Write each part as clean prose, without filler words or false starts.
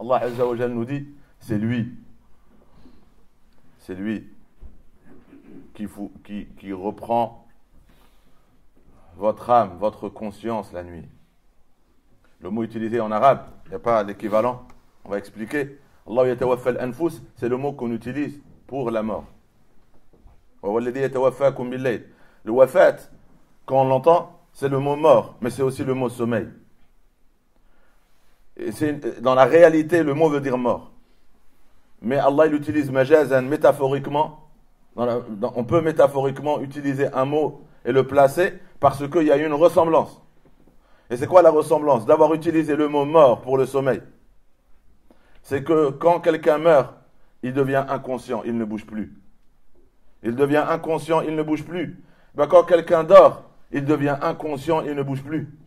Allah Azza wa Jal nous dit, c'est lui qui reprend votre âme, votre conscience la nuit. Le mot utilisé en arabe, il n'y a pas d'équivalent. On va expliquer. Allah yatawaffa al-anfus, c'est le mot qu'on utilise pour la mort. Le wafat, quand on l'entend, c'est le mot mort, mais c'est aussi le mot sommeil. Et dans la réalité, le mot veut dire mort. Mais Allah il utilise majazan, métaphoriquement. On peut métaphoriquement utiliser un mot et le placer parce qu'il y a une ressemblance. Et c'est quoi la ressemblance? D'avoir utilisé le mot mort pour le sommeil. C'est que quand quelqu'un meurt, il devient inconscient, il ne bouge plus. Il devient inconscient, il ne bouge plus. Ben, quand quelqu'un dort, il devient inconscient, il ne bouge plus.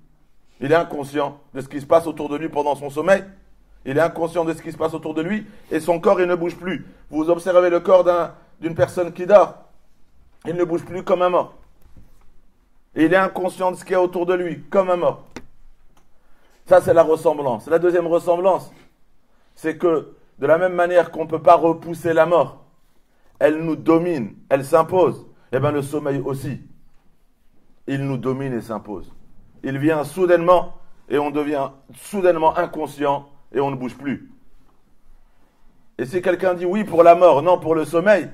Il est inconscient de ce qui se passe autour de lui pendant son sommeil. Il est inconscient de ce qui se passe autour de lui et son corps, il ne bouge plus. Vous observez le corps d'une personne qui dort, il ne bouge plus comme un mort. Et il est inconscient de ce qu'il y a autour de lui, comme un mort. Ça, c'est la ressemblance. La deuxième ressemblance, c'est que de la même manière qu'on ne peut pas repousser la mort, elle nous domine, elle s'impose, et bien le sommeil aussi. Il nous domine et s'impose. Il vient soudainement et on devient soudainement inconscient et on ne bouge plus. Et si quelqu'un dit oui pour la mort, non pour le sommeil,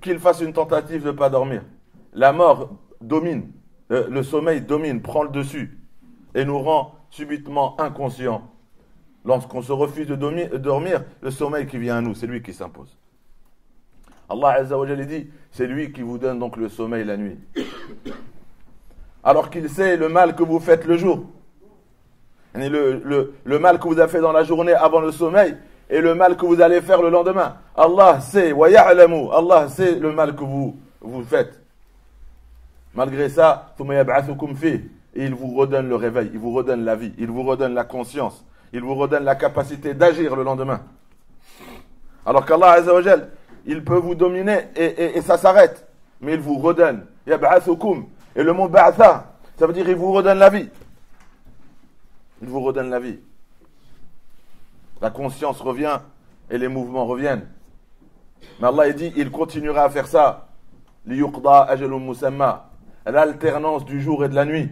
qu'il fasse une tentative de ne pas dormir. La mort domine, le sommeil domine, prend le dessus et nous rend subitement inconscients. Lorsqu'on se refuse de dormir, le sommeil qui vient à nous, c'est lui qui s'impose. Allah Azza wa Jalla dit, c'est lui qui vous donne donc le sommeil la nuit. Alors qu'il sait le mal que vous faites le jour. Le mal que vous avez fait dans la journée avant le sommeil et le mal que vous allez faire le lendemain. Allah sait, wa ya'lamu, Allah sait le mal que vous faites. Malgré ça, thumma yab'athukum fihi, et il vous redonne le réveil, il vous redonne la vie, il vous redonne la conscience, il vous redonne la capacité d'agir le lendemain. Alors qu'Allah Azza wa Jal, il peut vous dominer et ça s'arrête, mais il vous redonne. Yab'athukum, et le mot ba'atha, ça veut dire il vous redonne la vie. Il vous redonne la vie. La conscience revient et les mouvements reviennent. Mais Allah il dit, il continuera à faire ça. Liyuqda ajalun musamma, l'alternance du jour et de la nuit,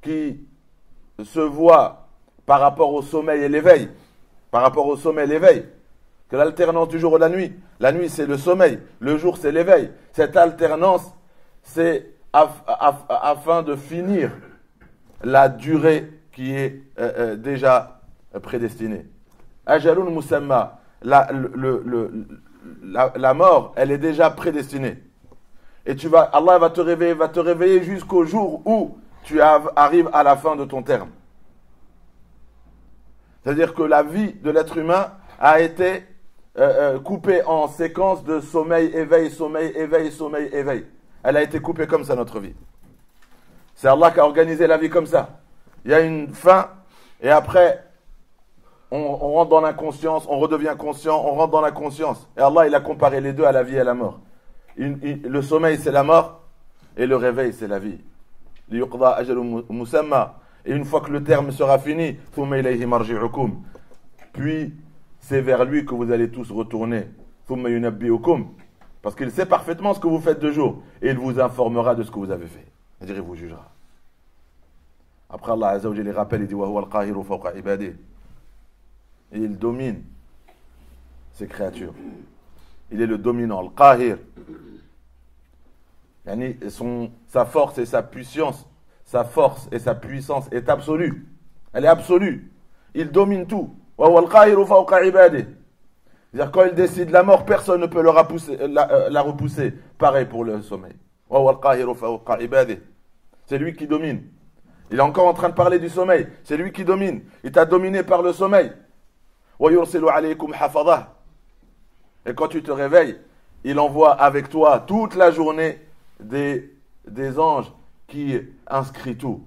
qui se voit par rapport au sommeil et l'éveil. Par rapport au sommeil et l'éveil. Que l'alternance du jour et de la nuit c'est le sommeil, le jour c'est l'éveil. Cette alternance, c'est afin de finir la durée qui est déjà prédestinée. Ajalun musamma, la mort, elle est déjà prédestinée. Et Allah va te réveiller jusqu'au jour où tu arrives à la fin de ton terme. C'est-à-dire que la vie de l'être humain a été coupée en séquences de sommeil, éveil, sommeil, éveil, sommeil, éveil. Elle a été coupée comme ça, notre vie. C'est Allah qui a organisé la vie comme ça. Il y a une fin, et après, on rentre dans l'inconscience, on redevient conscient, on rentre dans la conscience. Et Allah, il a comparé les deux à la vie et à la mort. Le sommeil, c'est la mort, et le réveil, c'est la vie. Liyuqda ajalun musamma. Et une fois que le terme sera fini, thumma ilayhi marji'ukum. Puis, c'est vers lui que vous allez tous retourner. Thumma yunabbi'ukum. Parce qu'il sait parfaitement ce que vous faites de jour. Et il vous informera de ce que vous avez fait. C'est-à-dire, il vous jugera. Après, Allah Azza wa Jalla les rappelle, il dit, wa huwa al-qahiru fawqa ibadihi. Et il domine ses créatures. Il est le dominant, le qahir. Sa force et sa puissance, sa force et sa puissance est absolue. Elle est absolue. Il domine tout. Wa huwa al-qahiru fawqa ibadihi. C'est-à-dire, quand il décide la mort, personne ne peut la repousser. Pareil pour le sommeil. Wa huwa al-qahiru fawqa ibadihi. C'est lui qui domine. Il est encore en train de parler du sommeil. C'est lui qui domine. Il t'a dominé par le sommeil. وَيُرْسِلُ عَلَيْكُمْ حَفَظَهُ. Et quand tu te réveilles, il envoie avec toi toute la journée des anges qui inscrivent tout.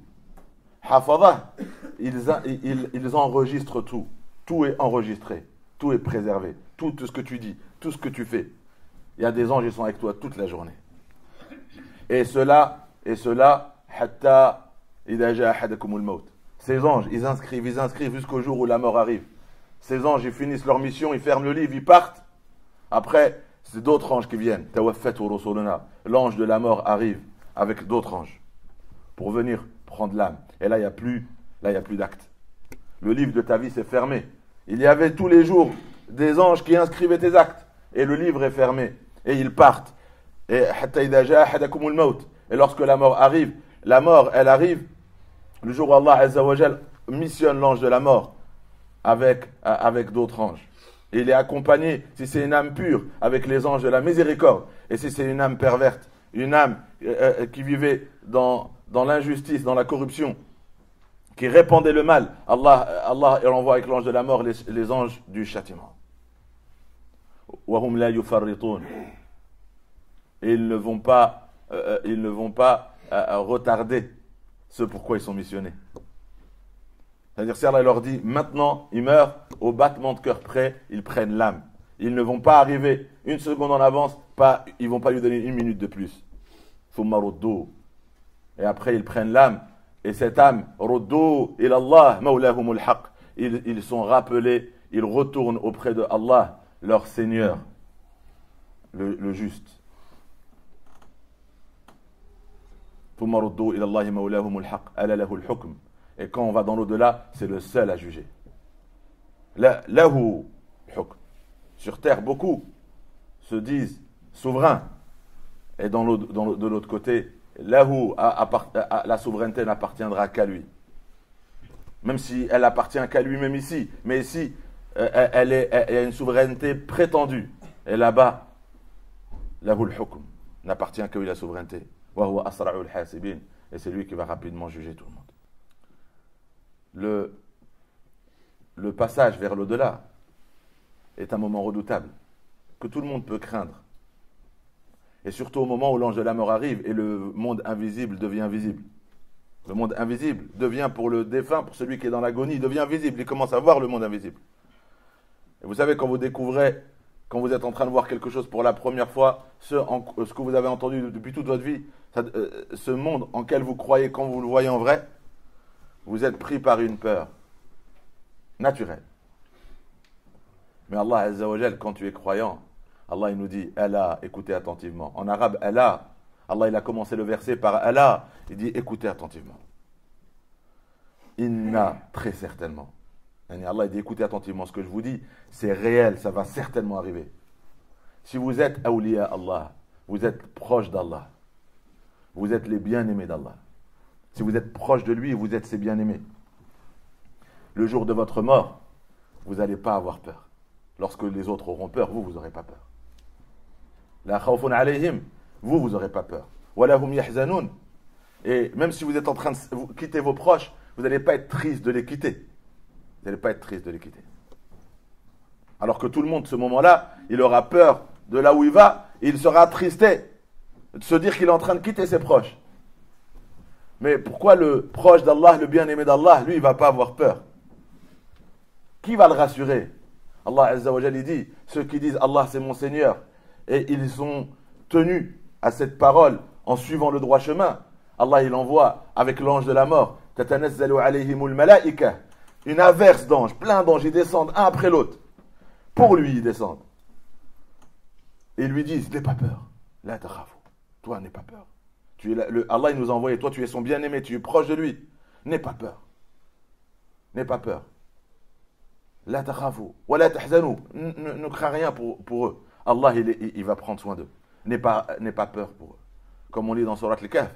Hafadha, ils enregistrent tout. Tout est enregistré. Tout est préservé. Tout ce que tu dis, tout ce que tu fais. Il y a des anges qui sont avec toi toute la journée. Et cela, hatta idha jaa ahadakumul maut. Ces anges, ils inscrivent jusqu'au jour où la mort arrive. ces anges, ils finissent leur mission, ils ferment le livre, ils partent. Après, c'est d'autres anges qui viennent. L'ange de la mort arrive avec d'autres anges pour venir prendre l'âme. Et là, il n'y a plus d'acte. Le livre de ta vie s'est fermé. Il y avait tous les jours des anges qui inscrivaient tes actes. Et le livre est fermé. Et ils partent. Et lorsque la mort arrive, elle arrive le jour où Allah Azza wa Jal missionne l'ange de la mort avec d'autres anges. Et il est accompagné, si c'est une âme pure, avec les anges de la miséricorde. Et si c'est une âme perverte, une âme qui vivait dans l'injustice, dans la corruption, qui répandait le mal, Allah il envoie avec l'ange de la mort les anges du châtiment. وَهُمْ لَا يُفَرِّطُونَ. Et ils ne vont pas retarder ce pourquoi ils sont missionnés. C'est-à-dire, si Allah leur dit, maintenant, ils meurent, au battement de cœur près, ils prennent l'âme. Ils ne vont pas arriver une seconde en avance, ils ne vont pas lui donner une minute de plus. Et après, ils prennent l'âme. Et cette âme, ilallah, mawlahumul haq. Ils sont rappelés, ils retournent auprès de Allah, leur Seigneur, le juste. Et quand on va dans l'au-delà, c'est le seul à juger. Lahu hukm. Sur terre, beaucoup se disent souverains. Et de l'autre côté, lahu, la souveraineté n'appartiendra qu'à lui. Même si elle appartient qu'à lui-même ici. Mais ici, elle a une souveraineté prétendue. Et là-bas, lahu hukm. N'appartient qu'à lui la souveraineté. Wa huwa asra'ul hasibin. Et c'est lui qui va rapidement juger tout le monde. Le passage vers l'au-delà est un moment redoutable que tout le monde peut craindre. Et surtout au moment où l'ange de la mort arrive et le monde invisible devient visible. Le monde invisible devient pour le défunt, pour celui qui est dans l'agonie, il devient visible. Il commence à voir le monde invisible. Et vous savez, quand vous découvrez, quand vous êtes en train de voir quelque chose pour la première fois, ce que vous avez entendu depuis toute votre vie, ce monde en quel vous croyez quand vous le voyez en vrai, vous êtes pris par une peur naturelle. Mais Allah Azza wa Jal, quand tu es croyant, Allah il nous dit Allah, écoutez attentivement. En arabe, Allah, il a commencé le verset par Allah, il dit écoutez attentivement. Inna, très certainement. Allah il dit écoutez attentivement, ce que je vous dis, c'est réel, ça va certainement arriver. Si vous êtes awliya Allah, vous êtes proche d'Allah, vous êtes les bien-aimés d'Allah. Si vous êtes proche de lui, vous êtes ses bien-aimés. Le jour de votre mort, vous n'allez pas avoir peur. Lorsque les autres auront peur, vous n'aurez pas peur. La khawfun alayhim, vous n'aurez pas peur. Wala hum yahzanoun. Et même si vous êtes en train de quitter vos proches, vous n'allez pas être triste de les quitter. Vous n'allez pas être triste de les quitter. Alors que tout le monde, ce moment-là, il aura peur de là où il va, et il sera attristé de se dire qu'il est en train de quitter ses proches. Mais pourquoi le proche d'Allah, le bien-aimé d'Allah, lui, il ne va pas avoir peur? Qui va le rassurer? Allah Azza wa Jalla dit, ceux qui disent Allah c'est mon Seigneur, et ils sont tenus à cette parole en suivant le droit chemin, Allah il envoie avec l'ange de la mort, tatanazzalu alayhimul malaika, une averse d'anges, plein d'anges, ils descendent un après l'autre. Pour lui, ils descendent. Et ils lui disent, n'aie pas peur. La takhafu. Toi, n'aie pas peur. Allah il nous a envoyé, toi tu es son bien-aimé, tu es proche de lui. N'aie pas peur. N'aie pas peur. La takhafu. Wa la tahzanu. Ne crains rien pour eux. Allah il va prendre soin d'eux. N'aie pas peur pour eux. Comme on lit dans Surat Al-Kahf,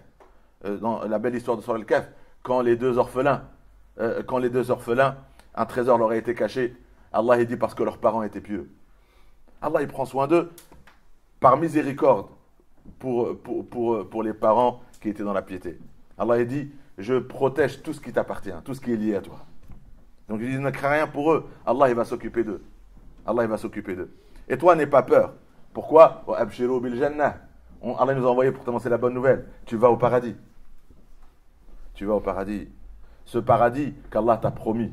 dans la belle histoire de Surat Al-Kahf, quand les deux orphelins, un trésor leur a été caché, Allah il dit parce que leurs parents étaient pieux. Allah il prend soin d'eux par miséricorde pour les parents qui étaient dans la piété. Allah il dit je protège tout ce qui t'appartient, tout ce qui est lié à toi. Donc il dit ne crains rien pour eux, Allah il va s'occuper d'eux. Allah il va s'occuper d'eux. Et toi n'aie pas peur. Pourquoi? Abshiru bil jannah. Allah nous a envoyé pour t'annoncer la bonne nouvelle. Tu vas au paradis. Tu vas au paradis. Ce paradis qu'Allah t'a promis.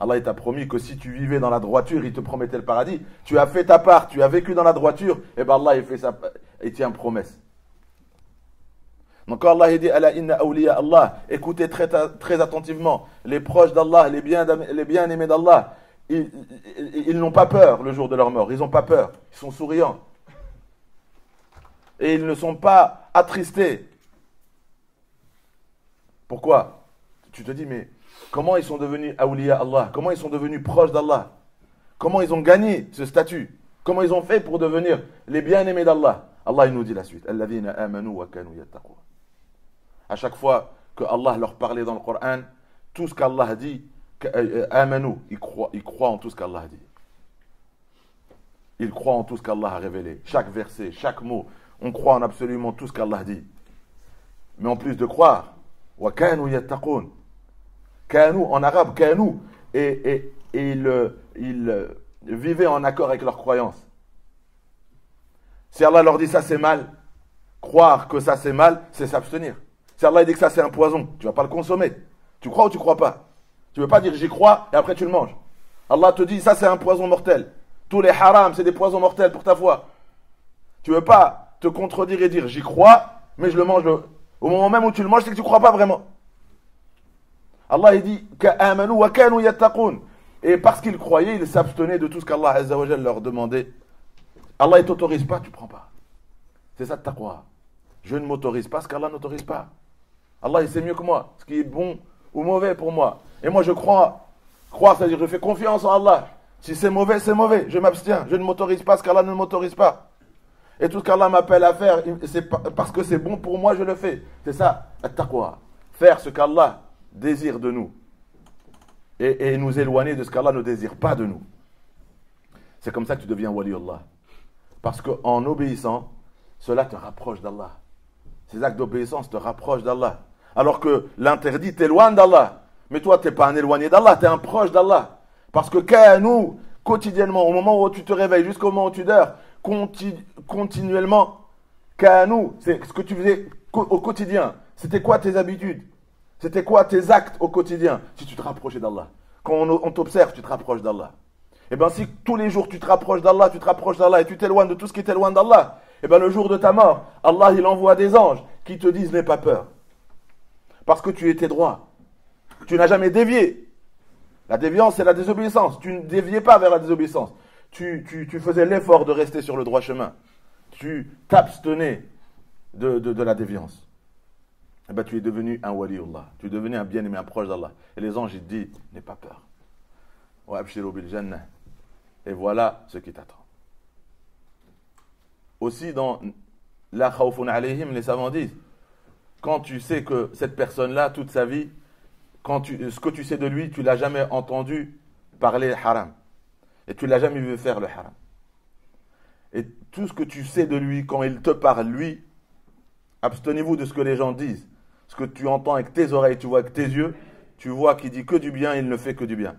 Allah t'a promis que si tu vivais dans la droiture, il te promettait le paradis. Tu as fait ta part, tu as vécu dans la droiture, et bien Allah il tient promesse. Donc quand Allah dit Ala inna awliya Allah, écoutez très attentivement les proches d'Allah, les bien-aimés d'Allah, ils n'ont pas peur le jour de leur mort. Ils n'ont pas peur. Ils sont souriants. Et ils ne sont pas attristés. Pourquoi? Tu te dis, mais comment ils sont devenus awliya Allah? Comment ils sont devenus proches d'Allah? Comment ils ont gagné ce statut? Comment ils ont fait pour devenir les bien-aimés d'Allah? Allah, il nous dit la suite. Alladhina amanu wa kanu yattaqun. À chaque fois que Allah leur parlait dans le Coran, tout ce qu'Allah dit, amanu, ils croient en tout ce qu'Allah dit. Ils croient en tout ce qu'Allah a révélé. Chaque verset, chaque mot, on croit en absolument tout ce qu'Allah dit. Mais en plus de croire, wa kanu yattaqun. Kanu, en arabe, kanu, et ils vivaient en accord avec leurs croyances. Si Allah leur dit ça c'est mal, croire que ça c'est mal, c'est s'abstenir. Si Allah dit que ça c'est un poison, tu ne vas pas le consommer. Tu crois ou tu ne crois pas? Tu ne veux pas dire j'y crois et après tu le manges. Allah te dit ça c'est un poison mortel. Tous les harams c'est des poisons mortels pour ta foi. Tu ne veux pas te contredire et dire j'y crois, mais je le mange. Au moment même où tu le manges, c'est que tu ne crois pas vraiment. Allah il dit qu'amanu wa kanu yattaqun. Et parce qu'ils croyaient, ils s'abstenaient de tout ce qu'Allah Azza wa Jal leur demandait. Allah ne t'autorise pas, tu ne prends pas. C'est ça de taqwa. Je ne m'autorise pas ce qu'Allah n'autorise pas. Allah il sait mieux que moi ce qui est bon ou mauvais pour moi. Et moi je crois, c'est-à-dire je fais confiance en Allah. Si c'est mauvais, c'est mauvais. Je m'abstiens. Je ne m'autorise pas ce qu'Allah ne m'autorise pas. Et tout ce qu'Allah m'appelle à faire, c'est parce que c'est bon pour moi, je le fais. C'est ça, at-taqwa. Faire ce qu'Allah désire de nous. Et nous éloigner de ce qu'Allah ne désire pas de nous. C'est comme ça que tu deviens wali Allah. Parce qu'en obéissant, cela te rapproche d'Allah. Ces actes d'obéissance te rapprochent d'Allah. Alors que l'interdit t'éloigne d'Allah. Mais toi, tu n'es pas un éloigné d'Allah, tu es un proche d'Allah. Parce que nous, quotidiennement, au moment où tu te réveilles, jusqu'au moment où tu dors, continuellement, nous, c'est ce que tu faisais au quotidien. C'était quoi tes habitudes? C'était quoi tes actes au quotidien? Si tu te rapprochais d'Allah. Quand on t'observe, tu te rapproches d'Allah. Et bien si tous les jours tu te rapproches d'Allah, et tu t'éloignes de tout ce qui t'éloigne d'Allah, et bien le jour de ta mort, Allah il envoie des anges qui te disent n'aie pas peur. Parce que tu étais droit. Tu n'as jamais dévié. La déviance c'est la désobéissance. Tu ne déviais pas vers la désobéissance. Tu faisais l'effort de rester sur le droit chemin. Tu t'abstenais de la déviance. Et bien tu es devenu un waliullah. Tu es devenu un bien-aimé, un proche d'Allah. Et les anges ils te disent n'aie pas peur. Wa abshiru bil jannah. Et voilà ce qui t'attend. Aussi dans la khawfun alayhim, les savants disent, quand tu sais que cette personne-là, toute sa vie, ce que tu sais de lui, tu ne l'as jamais entendu parler haram. Et tu ne l'as jamais vu faire le haram. Et tout ce que tu sais de lui, quand il te parle, lui, abstenez-vous de ce que les gens disent. Ce que tu entends avec tes oreilles, tu vois avec tes yeux, tu vois qu'il dit que du bien, il ne fait que du bien.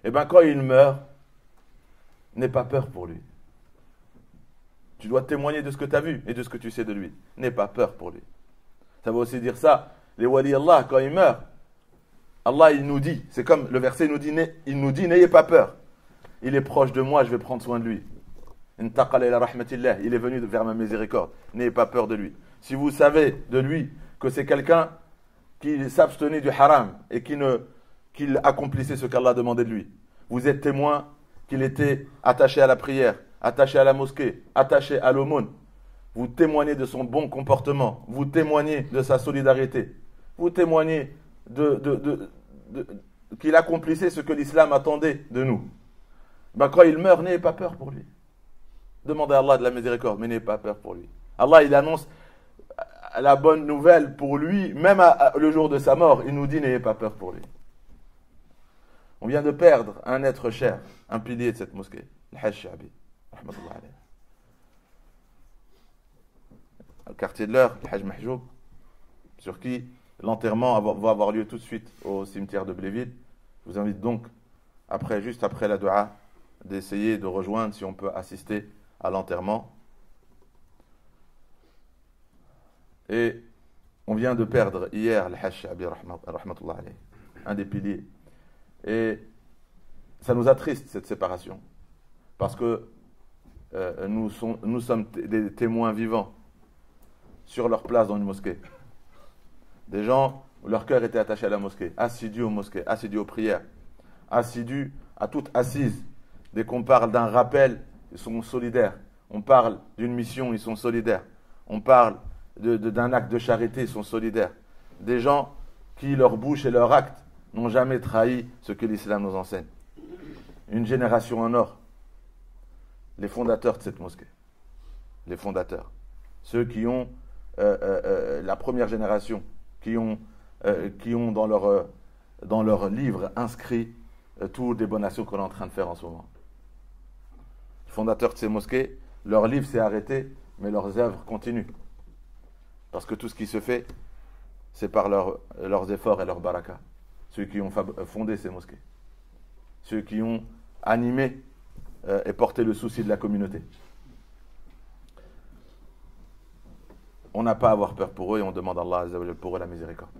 Et bien quand il meurt, n'aie pas peur pour lui. Tu dois témoigner de ce que tu as vu et de ce que tu sais de lui. N'aie pas peur pour lui. Ça veut aussi dire ça. Les wali Allah, quand ils meurent, Allah il nous dit, c'est comme le verset il nous dit n'ayez pas peur. Il est proche de moi, je vais prendre soin de lui. Il est venu vers ma miséricorde. N'ayez pas peur de lui. Si vous savez de lui que c'est quelqu'un qui s'abstenait du haram et qu'il accomplissait ce qu'Allah demandait de lui, vous êtes témoin qu'il était attaché à la prière, attaché à la mosquée, attaché à l'aumône. Vous témoignez de son bon comportement, vous témoignez de sa solidarité, vous témoignez qu'il accomplissait ce que l'islam attendait de nous. Ben, quand il meurt, n'ayez pas peur pour lui. Demandez à Allah de la miséricorde, mais n'ayez pas peur pour lui. Allah, il annonce la bonne nouvelle pour lui, même le jour de sa mort, il nous dit n'ayez pas peur pour lui. On vient de perdre un être cher, un pilier de cette mosquée, le Hajj Sha'bi, rahmatullah alayhi. Le quartier de l'heure, le Hajj Mahjoub, sur qui l'enterrement va avoir lieu tout de suite au cimetière de Bléville. Je vous invite donc, juste après la dua, d'essayer de rejoindre si on peut assister à l'enterrement. Et on vient de perdre hier le Hajj Sha'bi, rahmatullah alayhi, un des piliers. Et ça nous attriste cette séparation, parce que nous sommes des témoins vivants sur leur place dans une mosquée. Des gens, leur cœur était attaché à la mosquée, assidus aux mosquées, assidus aux prières, assidus à toute assise. Dès qu'on parle d'un rappel, ils sont solidaires. On parle d'une mission, ils sont solidaires. On parle d'un acte de charité, ils sont solidaires. Des gens qui, leur bouche et leur acte, n'ont jamais trahi ce que l'islam nous enseigne. Une génération en or. Les fondateurs de cette mosquée. Les fondateurs. Ceux qui ont, la première génération, qui ont dans leur livre inscrit toutes les bonnes actions qu'on est en train de faire en ce moment. Les fondateurs de ces mosquées, leur livre s'est arrêté, mais leurs œuvres continuent. Parce que tout ce qui se fait, c'est par leurs efforts et leur baraka. Ceux qui ont fondé ces mosquées. Ceux qui ont animé et porté le souci de la communauté. On n'a pas à avoir peur pour eux et on demande à Allah Azza wa Jal pour eux la miséricorde.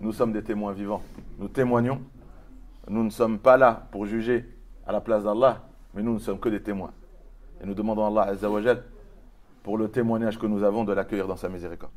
Nous sommes des témoins vivants. Nous témoignons. Nous ne sommes pas là pour juger à la place d'Allah, mais nous ne sommes que des témoins. Et nous demandons à Allah Azza wa Jal pour le témoignage que nous avons de l'accueillir dans sa miséricorde.